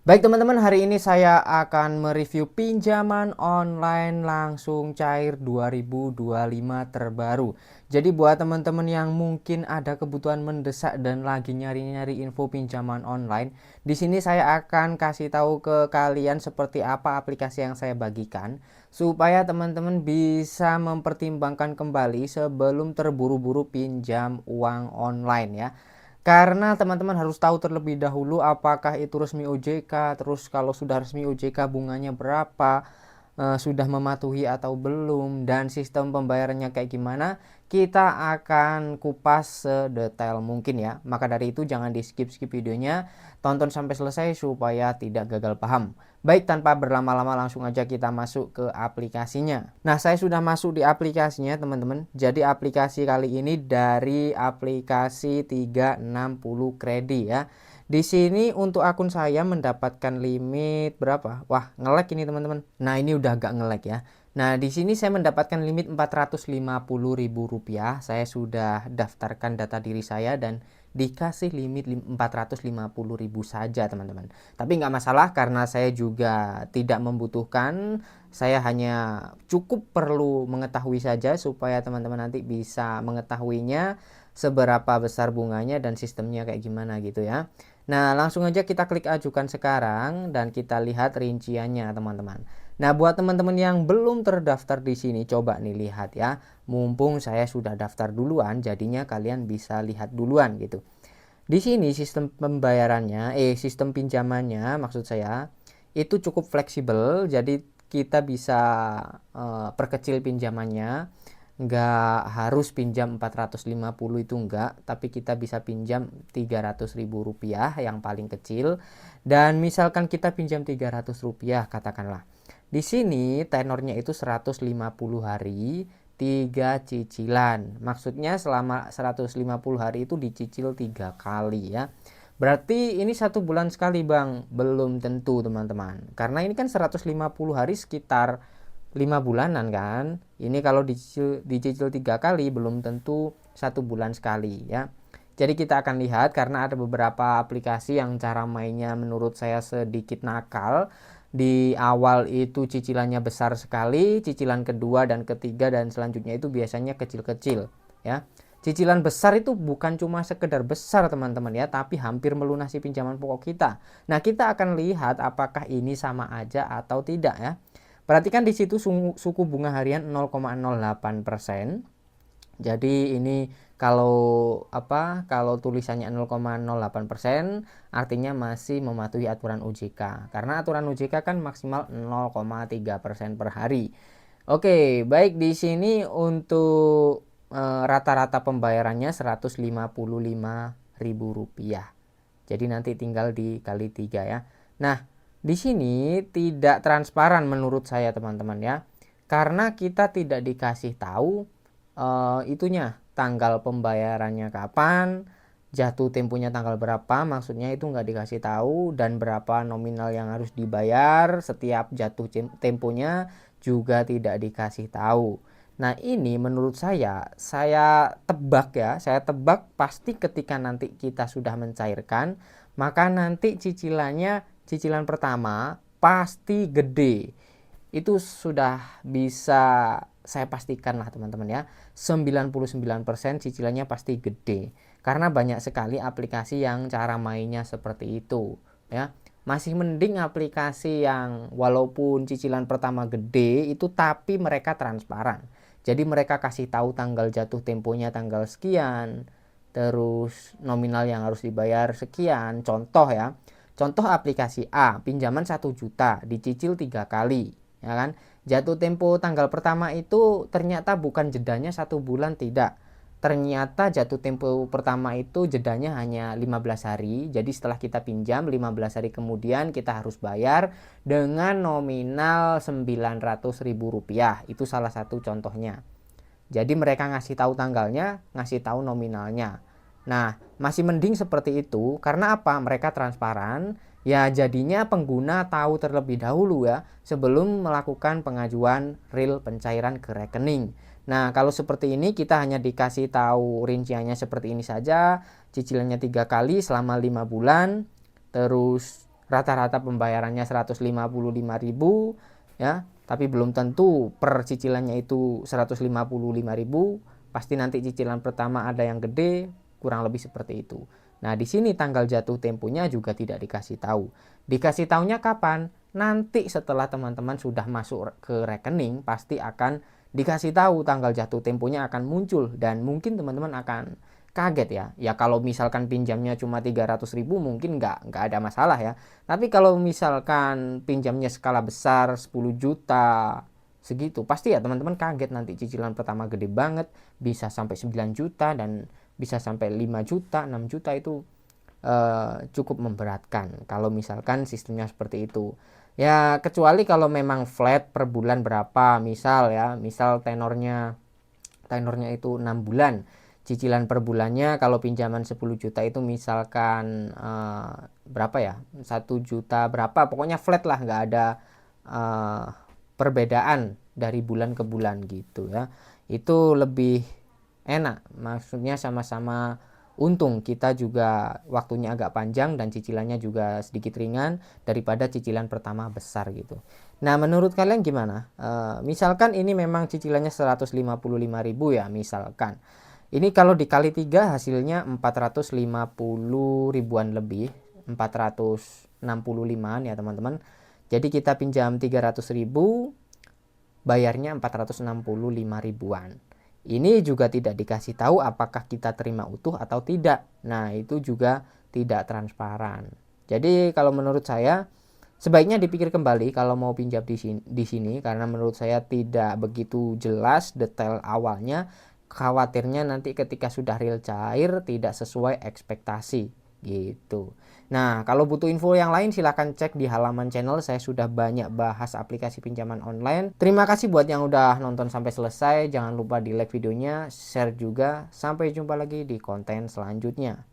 Baik teman-teman, hari ini saya akan mereview pinjaman online langsung cair 2025 terbaru. Jadi buat teman-teman yang mungkin ada kebutuhan mendesak dan lagi nyari-nyari info pinjaman online, di sini saya akan kasih tahu ke kalian seperti apa aplikasi yang saya bagikan supaya teman-teman bisa mempertimbangkan kembali sebelum terburu-buru pinjam uang online ya. Karena teman-teman harus tahu terlebih dahulu apakah itu resmi OJK, terus kalau sudah resmi OJK bunganya berapa, sudah mematuhi atau belum, dan sistem pembayarannya kayak gimana, kita akan kupas sedetail mungkin ya. Maka dari itu jangan di skip-skip videonya, tonton sampai selesai supaya tidak gagal paham. Baik, tanpa berlama-lama langsung aja kita masuk ke aplikasinya. Nah, saya sudah masuk di aplikasinya teman-teman. Jadi aplikasi kali ini dari aplikasi 360 Kredi ya. Di sini untuk akun saya mendapatkan limit berapa? Wah, nge-lag ini teman-teman. Nah, ini udah agak nge-lag ya. Nah, di sini saya mendapatkan limit Rp450.000. Saya sudah daftarkan data diri saya dan dikasih limit 450.000 saja teman-teman. Tapi nggak masalah karena saya juga tidak membutuhkan. Saya hanya cukup perlu mengetahui saja supaya teman-teman nanti bisa mengetahuinya seberapa besar bunganya dan sistemnya kayak gimana gitu ya. Nah, langsung aja kita klik ajukan sekarang dan kita lihat rinciannya teman-teman. Nah, buat teman-teman yang belum terdaftar di sini, coba nih lihat ya. Mumpung saya sudah daftar duluan, jadinya kalian bisa lihat duluan gitu. Di sini sistem pembayarannya, sistem pinjamannya maksud saya itu cukup fleksibel. Jadi kita bisa perkecil pinjamannya. Nggak harus pinjam 450 itu enggak, tapi kita bisa pinjam Rp300.000 yang paling kecil. Dan misalkan kita pinjam Rp300 katakanlah. Di sini tenornya itu 150 hari, 3 cicilan. Maksudnya selama 150 hari itu dicicil 3 kali ya. Berarti ini 1 bulan sekali bang. Belum tentu teman-teman. Karena ini kan 150 hari sekitar 5 bulanan kan. Ini kalau dicicil 3 kali belum tentu 1 bulan sekali ya. Jadi kita akan lihat karena ada beberapa aplikasi yang cara mainnya menurut saya sedikit nakal. Di awal itu cicilannya besar sekali, cicilan kedua dan ketiga dan selanjutnya itu biasanya kecil-kecil ya. Cicilan besar itu bukan cuma sekedar besar teman-teman ya, tapi hampir melunasi pinjaman pokok kita. Nah, kita akan lihat apakah ini sama aja atau tidak ya. Perhatikan di situ suku bunga harian 0,08%. Jadi ini kalau tulisannya 0,08% artinya masih mematuhi aturan OJK. Karena aturan OJK kan maksimal 0,3% per hari. Oke, baik di sini untuk rata-rata pembayarannya Rp155.000. Jadi nanti tinggal dikali 3 ya. Nah, di sini tidak transparan menurut saya teman-teman ya. Karena kita tidak dikasih tahu itunya tanggal pembayarannya kapan, jatuh temponya tanggal berapa, maksudnya itu nggak dikasih tahu, dan berapa nominal yang harus dibayar setiap jatuh temponya juga tidak dikasih tahu. Nah, ini menurut saya tebak ya, saya tebak pasti ketika nanti kita sudah mencairkan, maka nanti cicilan pertama pasti gede. Itu sudah bisa saya pastikan lah teman-teman ya. 99% cicilannya pasti gede. Karena banyak sekali aplikasi yang cara mainnya seperti itu ya. Masih mending aplikasi yang walaupun cicilan pertama gede itu tapi mereka transparan. Jadi mereka kasih tahu tanggal jatuh temponya tanggal sekian, terus nominal yang harus dibayar sekian. Contoh ya. Contoh aplikasi A, pinjaman 1 juta, dicicil 3 kali, ya kan? Jatuh tempo tanggal pertama itu ternyata bukan jedanya 1 bulan, tidak. Ternyata jatuh tempo pertama itu jedanya hanya 15 hari. Jadi setelah kita pinjam 15 hari kemudian kita harus bayar dengan nominal Rp900.000. Itu salah satu contohnya. Jadi mereka ngasih tahu tanggalnya, ngasih tahu nominalnya. Nah, masih mending seperti itu karena apa? Mereka transparan. Ya jadinya pengguna tahu terlebih dahulu ya sebelum melakukan pengajuan real pencairan ke rekening. Nah, kalau seperti ini kita hanya dikasih tahu rinciannya seperti ini saja, cicilannya 3 kali selama 5 bulan, terus rata-rata pembayarannya 155.000 ya, tapi belum tentu per cicilannya itu 155.000, pasti nanti cicilan pertama ada yang gede, kurang lebih seperti itu. Nah, di sini tanggal jatuh temponya juga tidak dikasih tahu. Dikasih tahunya kapan? Nanti setelah teman-teman sudah masuk ke rekening, pasti akan dikasih tahu tanggal jatuh temponya akan muncul, dan mungkin teman-teman akan kaget ya. Ya kalau misalkan pinjamnya cuma 300.000 mungkin nggak ada masalah ya. Tapi kalau misalkan pinjamnya skala besar 10 juta segitu, pasti ya teman-teman kaget nanti cicilan pertama gede banget, bisa sampai 9 juta dan bisa sampai 5 juta, 6 juta itu cukup memberatkan kalau misalkan sistemnya seperti itu. Ya kecuali kalau memang flat per bulan berapa, misal ya, misal tenornya itu 6 bulan. Cicilan per bulannya kalau pinjaman 10 juta itu misalkan berapa ya? 1 juta berapa? Pokoknya flat lah, nggak ada perbedaan dari bulan ke bulan gitu ya. Itu lebih enak. Maksudnya sama-sama untung, kita juga waktunya agak panjang dan cicilannya juga sedikit ringan daripada cicilan pertama besar gitu. Nah, menurut kalian gimana? Misalkan ini memang cicilannya 155.000 ya, misalkan. Ini kalau dikali 3 hasilnya 450 ribuan lebih, 465 ya teman-teman. Jadi kita pinjam 300.000, bayarnya 465 ribuan. Ini juga tidak dikasih tahu apakah kita terima utuh atau tidak. Nah, itu juga tidak transparan. Jadi kalau menurut saya sebaiknya dipikir kembali kalau mau pinjam di sini karena menurut saya tidak begitu jelas detail awalnya. Khawatirnya nanti ketika sudah real cair tidak sesuai ekspektasi gitu. Nah, kalau butuh info yang lain silahkan cek di halaman channel, saya sudah banyak bahas aplikasi pinjaman online. Terima kasih buat yang udah nonton sampai selesai. Jangan lupa di like videonya, share juga. Sampai jumpa lagi di konten selanjutnya.